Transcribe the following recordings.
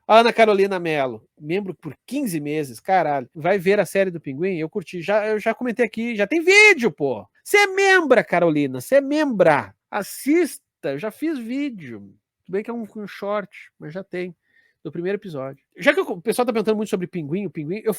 A Ana Carolina Mello, membro por 15 meses, caralho. Vai ver a série do Pinguim? Eu curti. Eu já comentei aqui, já tem vídeo, pô. Você é membra, Carolina. Você é membra. Assista, eu já fiz vídeo. Tudo bem que é um short, mas já tem. Do primeiro episódio. Já que o pessoal tá perguntando muito sobre o Pinguim, eu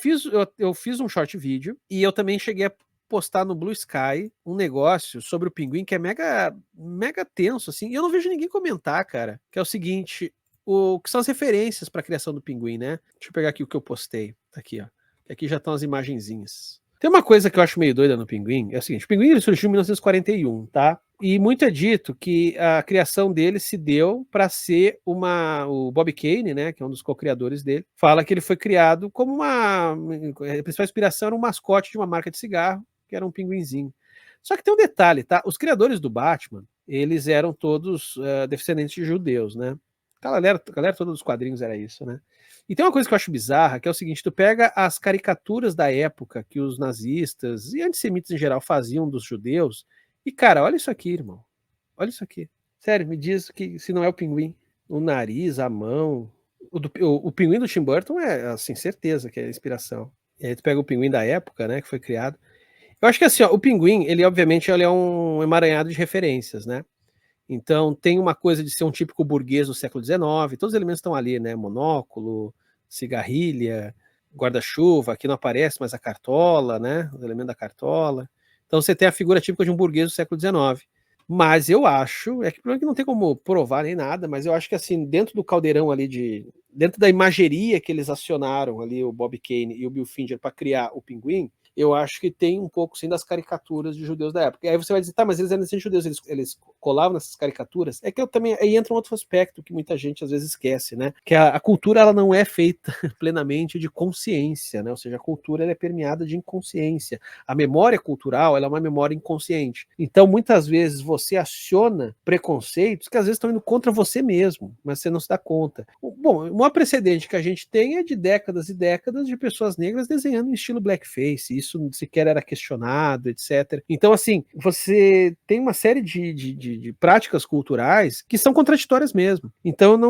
fiz um short vídeo e eu também cheguei a postar no Blue Sky um negócio sobre o Pinguim que é mega, mega tenso, assim, e eu não vejo ninguém comentar, cara, que é o seguinte, o que são as referências para a criação do Pinguim, né? Deixa eu pegar aqui o que eu postei, tá aqui, ó. Aqui já estão as imagenzinhas. Tem uma coisa que eu acho meio doida no Pinguim, é o seguinte, o Pinguim surgiu em 1941, tá? E muito é dito que a criação dele se deu para ser o Bob Kane, né, que é um dos co-criadores dele, fala que ele foi criado como a principal inspiração era um mascote de uma marca de cigarro, que era um pinguinzinho. Só que tem um detalhe, tá? Os criadores do Batman, eles eram todos descendentes de judeus, né? A galera toda dos quadrinhos era isso, né? E tem uma coisa que eu acho bizarra, que é o seguinte, tu pega as caricaturas da época que os nazistas e antissemitas em geral faziam dos judeus, e cara, olha isso aqui, irmão. Olha isso aqui. Sério, me diz que se não é o pinguim. O nariz, a mão. O pinguim do Tim Burton é, assim, certeza que é inspiração. E aí tu pega o pinguim da época, né, que foi criado. Eu acho que assim, ó, o pinguim, ele obviamente ele é um emaranhado de referências, né? Então tem uma coisa de ser um típico burguês do século XIX, todos os elementos estão ali, né? Monóculo, cigarrilha, guarda-chuva, aqui não aparece, mas a cartola, né? Os elementos da cartola. Então você tem a figura típica de um burguês do século XIX. Mas eu acho, é que problema que não tem como provar nem nada, mas eu acho que assim, dentro do caldeirão ali dentro da imageria que eles acionaram ali, o Bob Kane e o Bill Finger para criar o Pinguim, eu acho que tem um pouco sim das caricaturas de judeus da época. E aí você vai dizer, tá, mas eles eram descendentes judeus, eles colavam nessas caricaturas. É que eu também, aí entra um outro aspecto que muita gente às vezes esquece, né? Que a cultura ela não é feita plenamente de consciência, né? Ou seja, a cultura ela é permeada de inconsciência. A memória cultural ela é uma memória inconsciente. Então, muitas vezes você aciona preconceitos que às vezes estão indo contra você mesmo, mas você não se dá conta. Bom, o maior precedente que a gente tem é de décadas e décadas de pessoas negras desenhando em estilo blackface. Isso sequer era questionado, etc. Então, assim, você tem uma série de práticas culturais que são contraditórias mesmo. Então,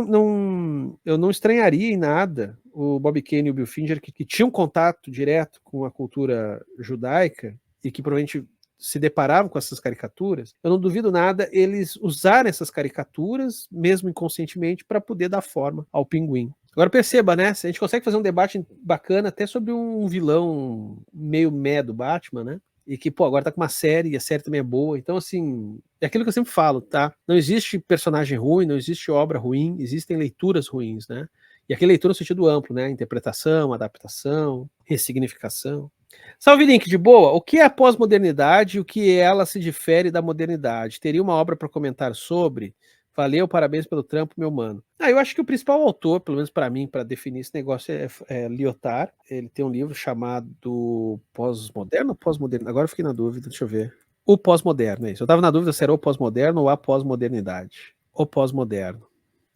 eu não estranharia em nada o Bob Kane e o Bill Finger, que tinham contato direto com a cultura judaica e que provavelmente se deparavam com essas caricaturas, eu não duvido nada eles usarem essas caricaturas, mesmo inconscientemente, para poder dar forma ao pinguim. Agora perceba, né? A gente consegue fazer um debate bacana até sobre um vilão meio meh do Batman, né? E que, pô, agora tá com uma série, e a série também é boa. Então, assim, é aquilo que eu sempre falo, tá? Não existe personagem ruim, não existe obra ruim, existem leituras ruins, né? E aqui leitura no sentido amplo, né? Interpretação, adaptação, ressignificação. Salve, Link, de boa. O que é a pós-modernidade e o que ela se difere da modernidade? Teria uma obra para comentar sobre? Valeu, parabéns pelo trampo, meu mano. Eu acho que o principal autor, pelo menos para mim, para definir esse negócio, é Lyotard. Ele tem um livro chamado Pós-Moderno ou Pós-Moderno? Agora eu fiquei na dúvida, deixa eu ver. O Pós-Moderno, é isso. Eu estava na dúvida se era o Pós-Moderno ou a Pós-Modernidade. O Pós-Moderno,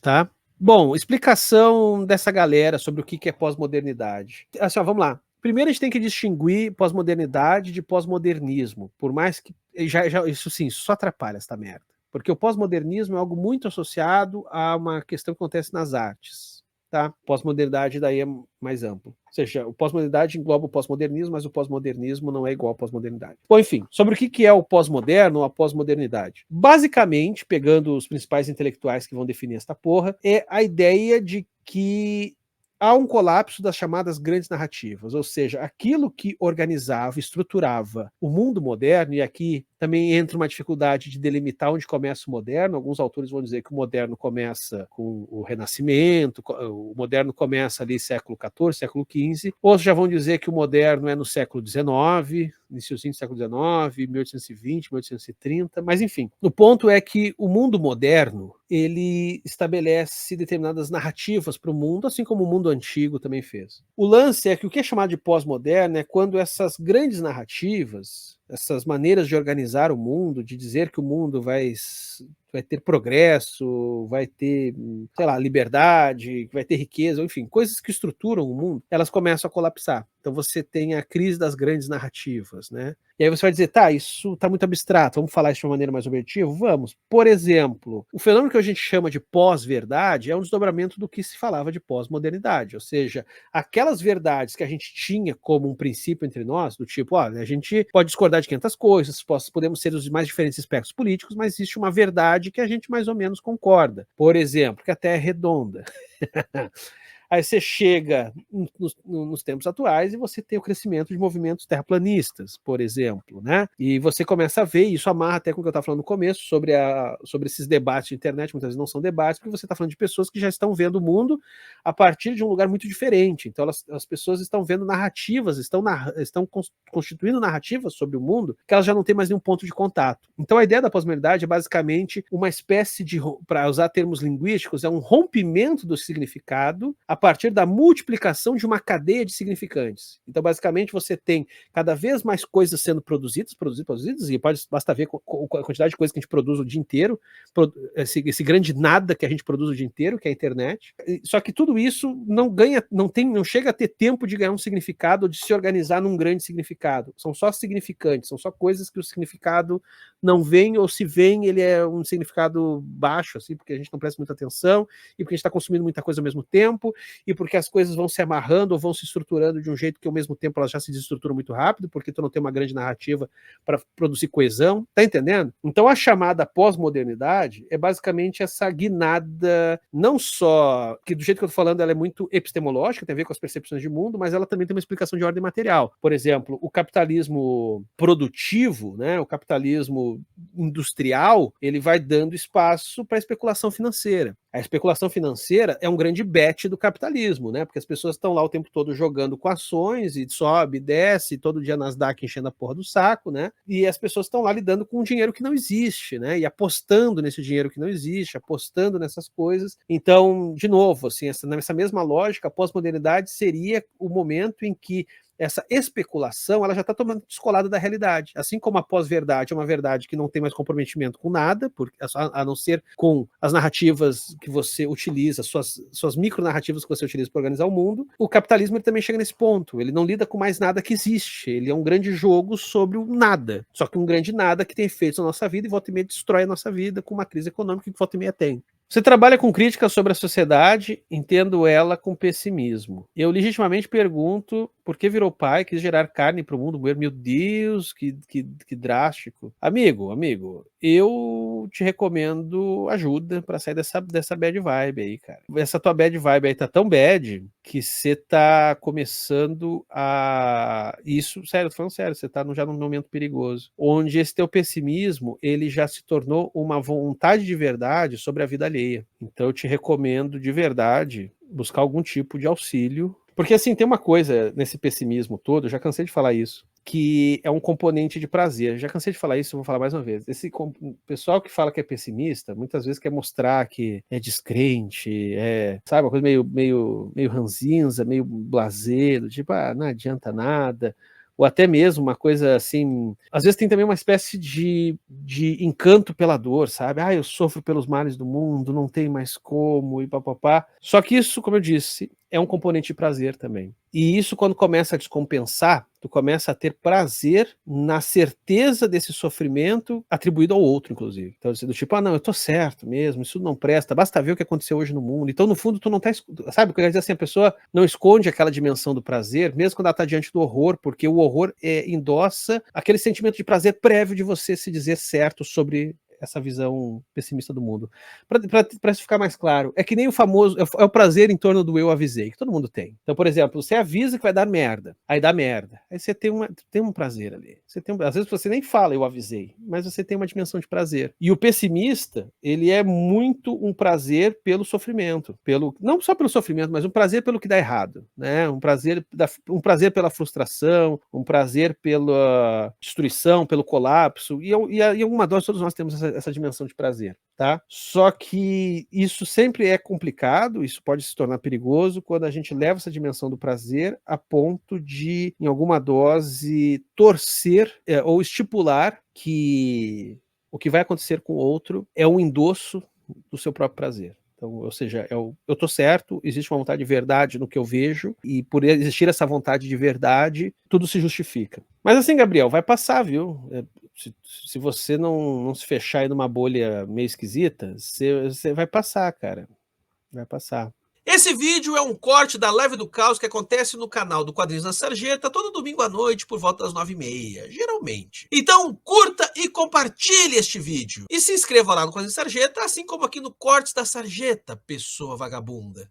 tá? Bom, explicação dessa galera sobre o que é pós-modernidade. Assim, ó, vamos lá. Primeiro a gente tem que distinguir pós-modernidade de pós-modernismo, por mais que isso sim, isso só atrapalha essa merda. Porque o pós-modernismo é algo muito associado a uma questão que acontece nas artes, tá? Pós-modernidade daí é mais amplo. Ou seja, o pós-modernidade engloba o pós-modernismo, mas o pós-modernismo não é igual ao pós-modernidade. Bom, enfim, sobre o que é o pós-moderno ou a pós-modernidade. Basicamente, pegando os principais intelectuais que vão definir esta porra, é a ideia de que há um colapso das chamadas grandes narrativas, ou seja, aquilo que organizava, estruturava o mundo moderno, e aqui também entra uma dificuldade de delimitar onde começa o moderno. Alguns autores vão dizer que o moderno começa com o Renascimento, o moderno começa ali século XIV, século XV, outros já vão dizer que o moderno é no século XIX, iniciozinho do século XIX, 1820, 1830, mas enfim. O ponto é que o mundo moderno, ele estabelece determinadas narrativas para o mundo, assim como o mundo antigo também fez. O lance é que o que é chamado de pós-moderno é quando essas grandes narrativas, essas maneiras de organizar o mundo, de dizer que o mundo vai vai ter progresso, vai ter, sei lá, liberdade, vai ter riqueza, enfim, coisas que estruturam o mundo, elas começam a colapsar. Então você tem a crise das grandes narrativas, né? E aí você vai dizer, tá, isso tá muito abstrato, vamos falar isso de uma maneira mais objetiva? Vamos. Por exemplo, o fenômeno que a gente chama de pós-verdade é um desdobramento do que se falava de pós-modernidade, ou seja, aquelas verdades que a gente tinha como um princípio entre nós, do tipo, olha, a gente pode discordar de 500 coisas, podemos ser os mais diferentes espectros políticos, mas existe uma verdade que a gente mais ou menos concorda. Por exemplo, que a Terra é redonda. Aí você chega nos tempos atuais e você tem o crescimento de movimentos terraplanistas, por exemplo, né? E você começa a ver, isso amarra até com o que eu estava falando no começo, sobre esses debates de internet, muitas vezes não são debates, porque você está falando de pessoas que já estão vendo o mundo a partir de um lugar muito diferente. Então as pessoas estão vendo narrativas, estão constituindo narrativas sobre o mundo que elas já não têm mais nenhum ponto de contato. Então a ideia da pós-modernidade é basicamente uma espécie de, para usar termos linguísticos, é um rompimento do significado a partir da multiplicação de uma cadeia de significantes. Então, basicamente, você tem cada vez mais coisas sendo produzidas, e basta ver a quantidade de coisas que a gente produz o dia inteiro, esse grande nada que a gente produz o dia inteiro, que é a internet. Só que tudo isso não chega a ter tempo de ganhar um significado ou de se organizar num grande significado. São só significantes, são só coisas que o significado não vem, ou se vem, ele é um significado baixo, assim, porque a gente não presta muita atenção e porque a gente está consumindo muita coisa ao mesmo tempo, e porque as coisas vão se amarrando ou vão se estruturando de um jeito que ao mesmo tempo elas já se desestruturam muito rápido, porque tu não tem uma grande narrativa para produzir coesão, tá entendendo? Então a chamada pós-modernidade é basicamente essa guinada, não só, que do jeito que eu tô falando ela é muito epistemológica, tem a ver com as percepções de mundo, mas ela também tem uma explicação de ordem material. Por exemplo, o capitalismo produtivo, né, o capitalismo industrial, ele vai dando espaço para a especulação financeira. A especulação financeira é um grande bet do capitalismo, né? Porque as pessoas estão lá o tempo todo jogando com ações e sobe, desce, todo dia Nasdaq enchendo a porra do saco, né? E as pessoas estão lá lidando com um dinheiro que não existe, né? E apostando nesse dinheiro que não existe, apostando nessas coisas. Então, de novo, assim, nessa mesma lógica, a pós-modernidade seria o momento em que essa especulação ela já está tomando descolada da realidade. Assim como a pós-verdade é uma verdade que não tem mais comprometimento com nada, a não ser com as narrativas que você utiliza, suas micronarrativas que você utiliza para organizar o mundo, o capitalismo ele também chega nesse ponto. Ele não lida com mais nada que existe. Ele é um grande jogo sobre o nada. Só que um grande nada que tem efeitos na nossa vida e volta e meia destrói a nossa vida com uma crise econômica que volta e meia tem. Você trabalha com críticas sobre a sociedade, entendo ela com pessimismo. Eu legitimamente pergunto por que virou pai, quis gerar carne para o mundo. Meu Deus, que drástico. Amigo, eu te recomendo ajuda para sair dessa bad vibe aí, cara. Essa tua bad vibe aí tá tão bad que você tá começando a... Isso, sério, tô falando sério, você tá já num momento perigoso, onde esse teu pessimismo, ele já se tornou uma vontade de verdade sobre a vida alheia. Então eu te recomendo de verdade buscar algum tipo de auxílio. Porque assim, tem uma coisa nesse pessimismo todo, eu já cansei de falar isso, que é um componente de prazer. Já cansei de falar isso, eu vou falar mais uma vez. Esse pessoal que fala que é pessimista, muitas vezes quer mostrar que é descrente, sabe, uma coisa meio ranzinza, meio blasé, do tipo, não adianta nada. Ou até mesmo uma coisa assim, às vezes tem também uma espécie de encanto pela dor, sabe? Eu sofro pelos males do mundo, não tem mais como, e papapá. Só que isso, como eu disse, é um componente de prazer também. E isso, quando começa a descompensar, tu começa a ter prazer na certeza desse sofrimento atribuído ao outro, inclusive. Então, do tipo, não, eu tô certo mesmo, isso não presta, basta ver o que aconteceu hoje no mundo. Então, no fundo, tu não tá... Sabe, o que eu quero dizer assim, a pessoa não esconde aquela dimensão do prazer, mesmo quando ela tá diante do horror, porque o horror endossa aquele sentimento de prazer prévio de você se dizer certo sobre essa visão pessimista do mundo. Para isso ficar mais claro, é que nem o famoso, é o prazer em torno do eu avisei, que todo mundo tem. Então, por exemplo, você avisa que vai dar merda, aí dá merda. Aí você tem um prazer ali. Às vezes você nem fala eu avisei, mas você tem uma dimensão de prazer. E o pessimista, ele é muito um prazer pelo sofrimento, não só pelo sofrimento, mas um prazer pelo que dá errado, né? Um prazer pela frustração, um prazer pela destruição, pelo colapso, e em alguma dose todos nós temos essa dimensão de prazer, tá? Só que isso sempre é complicado, isso pode se tornar perigoso quando a gente leva essa dimensão do prazer a ponto de, em alguma dose, torcer ou estipular que o que vai acontecer com o outro é um endosso do seu próprio prazer. Então, ou seja, eu estou certo, existe uma vontade de verdade no que eu vejo, e por existir essa vontade de verdade, tudo se justifica. Mas assim, Gabriel, vai passar, viu? Se você não se fechar aí numa bolha meio esquisita, você vai passar, cara. Vai passar. Esse vídeo é um corte da Live do Caos que acontece no canal do Quadrinhos da Sarjeta todo domingo à noite por volta das 9h30, geralmente. Então curta e compartilhe este vídeo. E se inscreva lá no Quadrinhos da Sarjeta, assim como aqui no Cortes da Sarjeta, pessoa vagabunda.